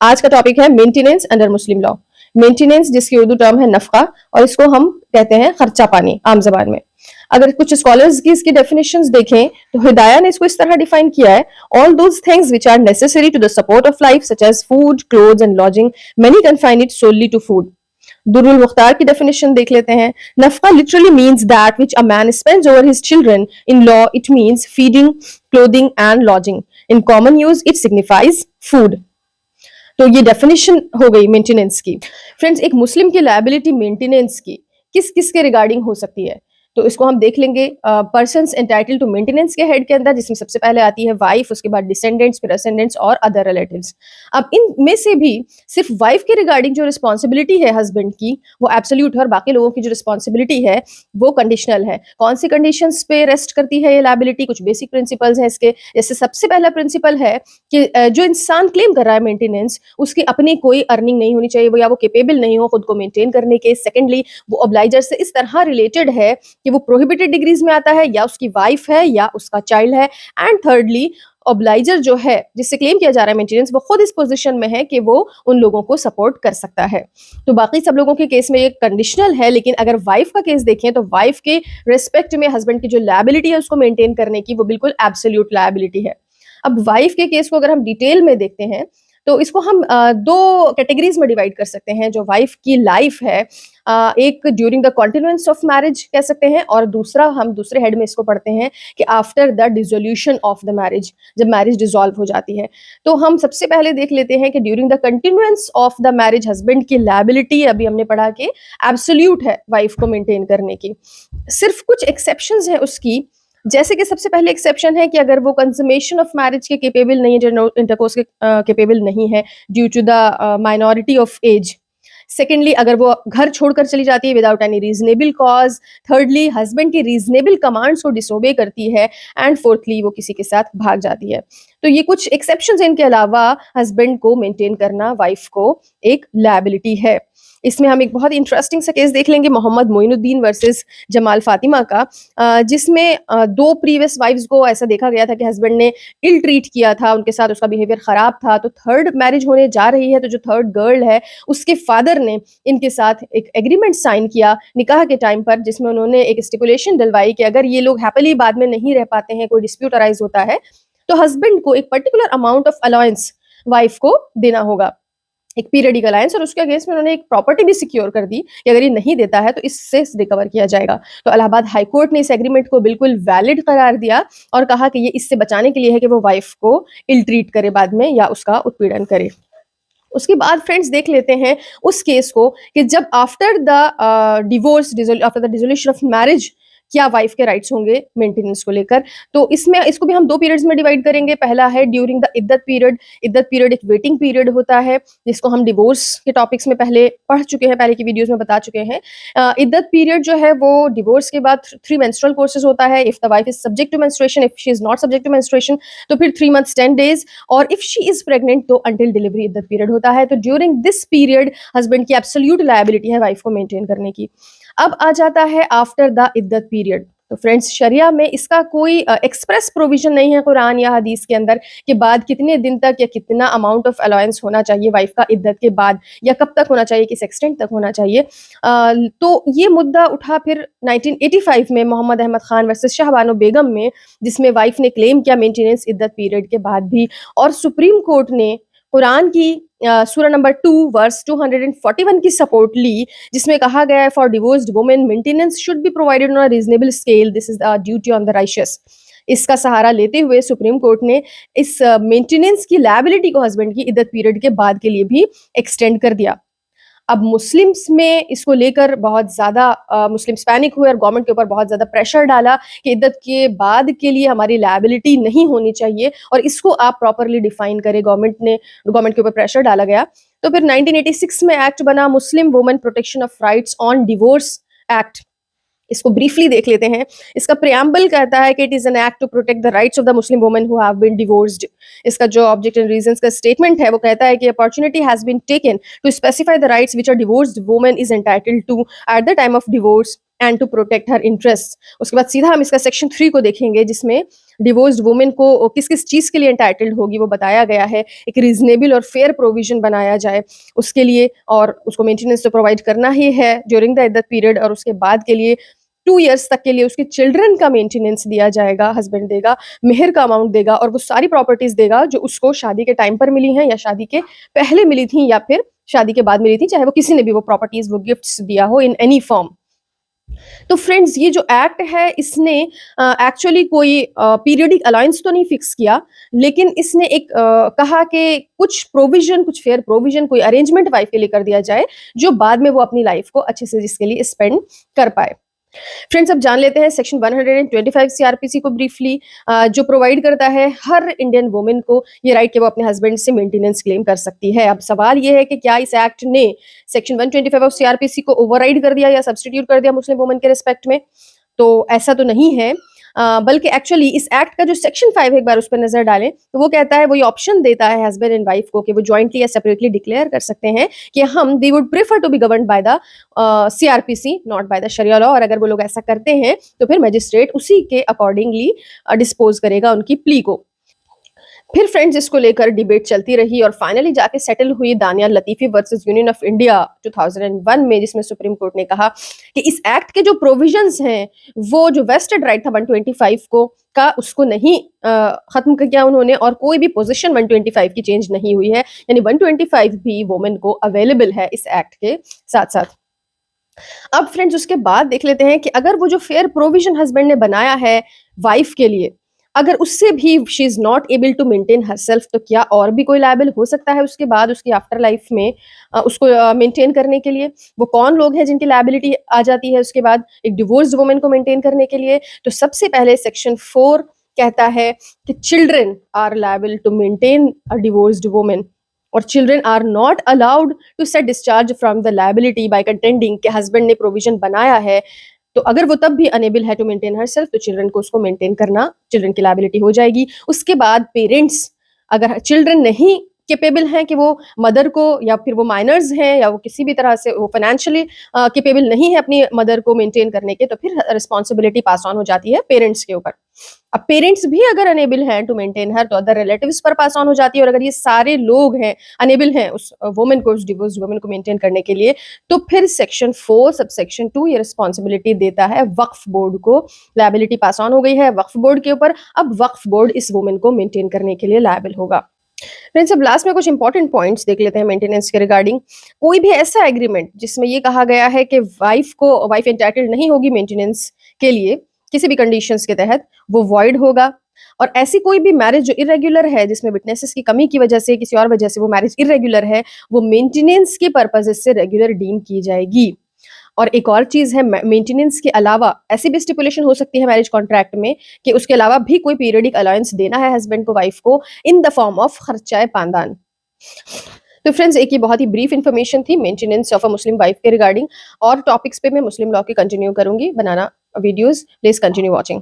आज का टॉपिक है मेंटेनेंस अंडर मुस्लिम लॉ। मेंटेनेंस जिसकी उर्दू टर्म है नफका और इसको हम कहते हैं खर्चा पानी आम जबान में। अगर कुछ स्कॉलर्स की इसकी डेफिनेशंस देखें तो हिदाया ने इसको इस तरह डिफाइन किया है, all those things which are necessary to the support of life such as food, clothes and lodging, many confine it solely to food. दुरुल मुख्तार की डेफिनेशन देख लेते हैं। नफका literally means that which a man spends over his children, in law it means feeding, clothing and lodging. In common use it signifies food. तो ये definition हो गई मेंटेनेंस की। फ्रेंड्स, एक मुस्लिम की लायबिलिटी मेंटेनेंस की किस किस के रिगार्डिंग हो सकती है, तो इसको हम देख लेंगे। पर्सन्स एंटाइटल्ड टू मेंटेनेंस के हेड के अंदर, जिसमें सबसे पहले आती है वाइफ, उसके बाद डिसेंडेंट्स, फिर असेंडेंट्स और अदर रिलेटिव्स। अब इनमें से भी सिर्फ वाइफ के रिगार्डिंग जो रिस्पॉन्सिबिलिटी है हस्बैंड की वो एब्सोल्यूट है, और बाकी लोगों की जो रिस्पॉन्सिबिलिटी है वो कंडीशनल है। कौन सी कंडीशंस पे रेस्ट करती है ये लायबिलिटी? कुछ बेसिक प्रिंसिपल्स हैं इसके। जैसे सबसे पहला प्रिंसिपल है कि जो इंसान क्लेम कर रहा है मेंटेनेंस, उसकी अपनी कोई अर्निंग नहीं होनी चाहिए, वो या वो कैपेबल नहीं हो खुद को मेंटेन करने के। सेकेंडली, वो ऑब्लाइजर से इस तरह रिलेटेड है कि वो प्रोहिबिटेड डिग्रीज में आता है, या उसकी वाइफ है या उसका चाइल्ड है। एंड थर्डली, ऑब्लाइजर जो है जिससे क्लेम किया जा रहा है मेंटेनेंस, वो खुद इस पोजीशन में है कि वो उन लोगों को सपोर्ट कर सकता है। तो बाकी सब लोगों के केस में ये कंडीशनल है, लेकिन अगर वाइफ का केस देखें तो वाइफ के रिस्पेक्ट में हस्बैंड की जो लायबिलिटी है उसको मेंटेन करने की, वो बिल्कुल एब्सोल्यूट लायबिलिटी है। अब वाइफ के केस को अगर हम डिटेल में देखते हैं तो इसको हम दो कैटेगरीज में डिवाइड कर सकते हैं। जो वाइफ की लाइफ है, एक ड्यूरिंग द कॉन्टिन्यूएंस ऑफ मैरिज कह सकते हैं, और दूसरा हम दूसरे हेड में इसको पढ़ते हैं कि after the dissolution of the marriage, जब मैरिज डिसॉल्व हो जाती है। तो हम सबसे पहले देख लेते हैं कि during the continuance of the marriage husband की लायबिलिटी, अभी हमने पढ़ा कि एब्सोल्यूट है वाइफ को मेंटेन करने की। सिर्फ कुछ एक्सेप्शंस है उसकी, जैसे कि सबसे पहले एक्सेप्शन है कि अगर वो कंसमेशन ऑफ मैरिज के केपेबल नहीं है, जो इंटरकोर्स के केपेबल नहीं है due to the minority of age. Secondly, अगर वो घर छोड़कर चली जाती है without any reasonable cause. Thirdly, husband की रीजनेबल कमांड्स को डिसोबे करती है। एंड फोर्थली, वो किसी के साथ भाग जाती है। तो ये कुछ एक्सेप्शंस हैं, इनके अलावा हस्बैंड को मेंटेन करना वाइफ को एक लायबिलिटी है। इसमें हम एक बहुत इंटरेस्टिंग सा केस देख लेंगे, मोहम्मद मोइनुद्दीन वर्सेस जमाल फातिमा का, जिसमें दो प्रीवियस वाइफ्स को ऐसा देखा गया था कि हस्बैंड ने इल ट्रीट किया था उनके साथ, उसका बिहेवियर खराब था। तो थर्ड मैरिज होने जा रही है, तो जो थर्ड गर्ल है उसके फादर ने इनके साथ एक एग्रीमेंट साइन किया निकाह के टाइम पर, जिसमें उन्होंने एक स्टिपुलेशन डलवाई कि अगर ये लोग हैप्पीली बाद में नहीं रह पाते हैं, कोई डिस्प्यूट अराइज होता है, तो हस्बैंड को एक particular amount of allowance wife को देना होगा, एक पीरियडिक अलायंस। और उसके अगेंस्ट में उन्होंने एक प्रॉपर्टी भी सिक्योर कर दी कि अगर ये नहीं देता है तो इससे रिकवर किया जाएगा। तो इलाहाबाद हाई कोर्ट ने इस एग्रीमेंट को बिल्कुल वैलिड करार दिया और कहा कि ये इससे बचाने के लिए है कि वो वाइफ को इल ट्रीट करे बाद में या उसका उत्पीड़न करे। उसके बाद फ्रेंड्स देख लेते हैं उस केस को कि जब after the divorce, after the dissolution of marriage, क्या वाइफ के राइट्स होंगे मेंटेनेंस को लेकर। तो इसमें इसको भी हम दो पीरियड्स में डिवाइड करेंगे। पहला है ड्यूरिंग द इद्दत पीरियड। इद्दत पीरियड एक वेटिंग पीरियड होता है, जिसको हम डिवोर्स के टॉपिक्स में पहले पढ़ चुके हैं, पहले की वीडियोस में बता चुके हैं। इद्दत पीरियड जो है वो डिवोर्स के बाद 3 मेंस्ट्रुअल कोर्सेज होता है। If the wife is subject to menstruation, if she is not subject to menstruation तो फिर 3 मंथ्स 10 डेज, और इफ शी इज प्रेग्नेंट तो अंटिल डिलीवरी इद्दत पीरियड होता है। तो ड्यूरिंग दिस पीरियड हस्बैंड की एब्सोल्यूट लायबिलिटी है वाइफ को मेंटेन करने की। अब आ जाता है आफ्टर द इद्दत पीरियड। तो फ्रेंड्स, शरिया में इसका कोई एक्सप्रेस प्रोविजन नहीं है कुरान या हदीस के अंदर कि बाद कितने दिन तक या कितना अमाउंट ऑफ अलाउंस होना चाहिए वाइफ का इद्दत के बाद, या कब तक होना चाहिए, किस एक्सटेंट तक होना चाहिए। तो ये मुद्दा उठा फिर 1985 में मोहम्मद अहमद खान वर्सेस शाहबानो बेगम में, जिसमें वाइफ ने क्लेम किया मेंटेनेंस इद्दत पीरियड के बाद भी, और सुप्रीम कोर्ट ने कुरान की सूरा नंबर 2 वर्स 241 की सपोर्ट ली, जिसमें कहा गया है for divorced women maintenance should be provided on a reasonable scale, this is the duty on the righteous. इसका सहारा लेते हुए सुप्रीम कोर्ट ने इस मेंटेनेंस की लायबिलिटी को हस्बैंड की इद्दत पीरियड के बाद के लिए भी एक्सटेंड कर दिया। अब मुस्लिम्स में इसको लेकर बहुत ज़्यादा मुस्लिम्स पैनिक हुए और गवर्नमेंट के ऊपर बहुत ज़्यादा प्रेशर डाला कि इद्दत के बाद के लिए हमारी लायबिलिटी नहीं होनी चाहिए और इसको आप प्रॉपरली डिफाइन करें। गवर्नमेंट के ऊपर प्रेशर डाला गया। तो फिर 1986 में एक्ट बना, Muslim women protection of rights on divorce act. इसको ब्रीफली देख लेते हैं। इसका प्रियम्बल कहता है कि it is an act to protect the rights of the Muslim women who have been divorced. इसका जो ऑब्जेक्ट एंड रीजंस का स्टेटमेंट है वो कहता है कि opportunity has been taken to specify the rights which a divorced woman is entitled to at the time of divorce and to protect her interest. उसके बाद सीधा हम इसका सेक्शन 3 को देखेंगे, जिसमें डिवोर्स्ड वुमेन को किस किस चीज़ के लिए एंटाइटल्ड होगी वो बताया गया है। एक रीजनेबल और फेयर प्रोविजन बनाया जाए उसके लिए, और उसको मेंटेनेंस तो प्रोवाइड करना ही है ड्यूरिंग द इद्दत पीरियड, और उसके बाद के लिए 2 इयर्स तक के लिए उसके चिल्ड्रन का मेंटेनेंस दिया जाएगा, हस्बैंड देगा, मेहर का अमाउंट देगा और वो सारी प्रॉपर्टीज देगा जो उसको शादी के टाइम पर मिली हैं या शादी के पहले मिली थी या फिर शादी के बाद मिली थी, चाहे वो किसी ने भी वो प्रॉपर्टीज वो गिफ्ट्स दिया हो इन एनी फॉर्म। तो फ्रेंड्स, ये जो एक्ट है इसने एक्चुअली कोई पीरियडिक अलायंस तो नहीं फिक्स किया, लेकिन इसने एक कहा कि कुछ प्रोविजन, कुछ फेयर प्रोविजन, कोई अरेंजमेंट वाइफ के लिए कर दिया जाए जो बाद में वो अपनी लाइफ को अच्छे से जिसके लिए स्पेंड कर पाए। फ्रेंड्स, अब जान लेते हैं सेक्शन 125 सीआरपीसी को ब्रीफली, जो प्रोवाइड करता है हर इंडियन वुमेन को ये राइट कि वो अपने हस्बैंड से मेंटेनेंस क्लेम कर सकती है। अब सवाल ये है कि क्या इस एक्ट ने सेक्शन 125 ऑफ सीआरपीसी को ओवरराइड कर दिया या सब्स्टिट्यूट कर दिया मुस्लिम वुमेन के रिस्पेक्ट में? तो ऐसा तो नहीं है, बल्कि एक्चुअली इस एक्ट का जो सेक्शन 5 है, एक बार उस पर नजर डालें तो वो कहता है, वो ये ऑप्शन देता है हस्बैंड एंड वाइफ को कि वो जॉइंटली या सेपरेटली डिक्लेयर कर सकते हैं कि हम they would prefer to be governed by the CrPC not by the शरिया लॉ, और अगर वो लोग ऐसा करते हैं तो फिर मजिस्ट्रेट उसी के अकॉर्डिंगली डिस्पोज करेगा उनकी प्ली को। फिर फ्रेंड्स, इसको लेकर डिबेट चलती रही और फाइनली जाके सेटल हुई दानिया लतीफी वर्सेस यूनियन ऑफ इंडिया 2001 में, जिसमें सुप्रीम कोर्ट ने कहा कि इस एक्ट के जो प्रोविजंस हैं वो जो वेस्टेड राइट था 125 को का उसको नहीं खत्म किया उन्होंने, और कोई भी पोजीशन 125 की चेंज नहीं हुई है, यानी 125 भी वुमेन को अवेलेबल है इस एक्ट के साथ साथ। अब फ्रेंड्स, उसके बाद देख लेते हैं कि अगर वो जो फेयर प्रोविजन हस्बैंड ने बनाया है वाइफ के लिए, अगर उससे भी she is not able to maintain herself, तो क्या और भी कोई लायबल हो सकता है उसके बाद उसकी आफ्टर लाइफ में उसको मेंटेन करने के लिए? वो कौन लोग हैं जिनकी लायबिलिटी आ जाती है उसके बाद एक डिवोर्स वुमेन को मेंटेन करने के लिए? तो सबसे पहले सेक्शन 4 कहता है कि children are liable to maintain a divorced women, और children are not allowed to set discharge from the liability by contending कि हस्बैंड ने प्रोविजन बनाया है, तो अगर वो तब भी अनेबल है टू मेंटेन हरसेल्फ तो चिल्ड्रन को उसको मेंटेन करना, चिल्ड्रन की लायबिलिटी हो जाएगी। उसके बाद पेरेंट्स, अगर चिल्ड्रन नहीं कैपेबल हैं कि वो मदर को, या फिर वो माइनर्स हैं या वो किसी भी तरह से वो फाइनेंशियली कैपेबल नहीं है अपनी मदर को मेंटेन करने के, तो फिर रिस्पॉन्सिबिलिटी पास ऑन हो जाती है पेरेंट्स के ऊपर। अब पेरेंट्स भी अगर अनेबल हैं टू मेंटेन हर तो अदर रिलेटिव्स पर पास ऑन हो जाती है, और अगर ये सारे लोग हैं अनेबल हैं उस वुमेन को, उस डिवोर्स्ड वुमेन को मेंटेन करने के लिए, तो फिर सेक्शन 4 सब सेक्शन 2 ये रिस्पॉन्सिबिलिटी देता है वक्फ बोर्ड को। लायबिलिटी पास ऑन हो गई है वक्फ बोर्ड के ऊपर, अब वक्फ बोर्ड इस वुमेन को मेंटेन करने के लिए लायबल होगा। फ्रेंड्स, अब लास्ट में कुछ इंपॉर्टेंट पॉइंट्स देख लेते हैं मेंटेनेंस के रिगार्डिंग। कोई भी ऐसा एग्रीमेंट जिसमें ये कहा गया है कि वाइफ एंटाइटल्ड नहीं होगी मेंटेनेंस के लिए किसी भी कंडीशंस के तहत, वो वॉइड होगा। और ऐसी कोई भी मैरिज जो इरेगुलर है, जिसमें विटनेसेस की कमी की वजह से, किसी और वजह से वो मैरिज इरेगुलर है, वो मेंटेनेंस के पर्पज से रेगुलर डीम की जाएगी। और एक और चीज है, मेंटेनेंस के अलावा ऐसी भी स्टिपुलेशन हो सकती है मैरिज कॉन्ट्रैक्ट में कि उसके अलावा भी कोई पीरियडिक अलाउंस देना है हस्बैंड को वाइफ को इन द फॉर्म ऑफ खर्चाए पांदान। तो फ्रेंड्स, एक ये बहुत ही ब्रीफ इन्फॉर्मेशन थी maintenance of a Muslim wife के रिगार्डिंग, और टॉपिक्स पे मैं मुस्लिम लॉ के कंटिन्यू करूंगी बनाना वीडियोस। Please continue watching.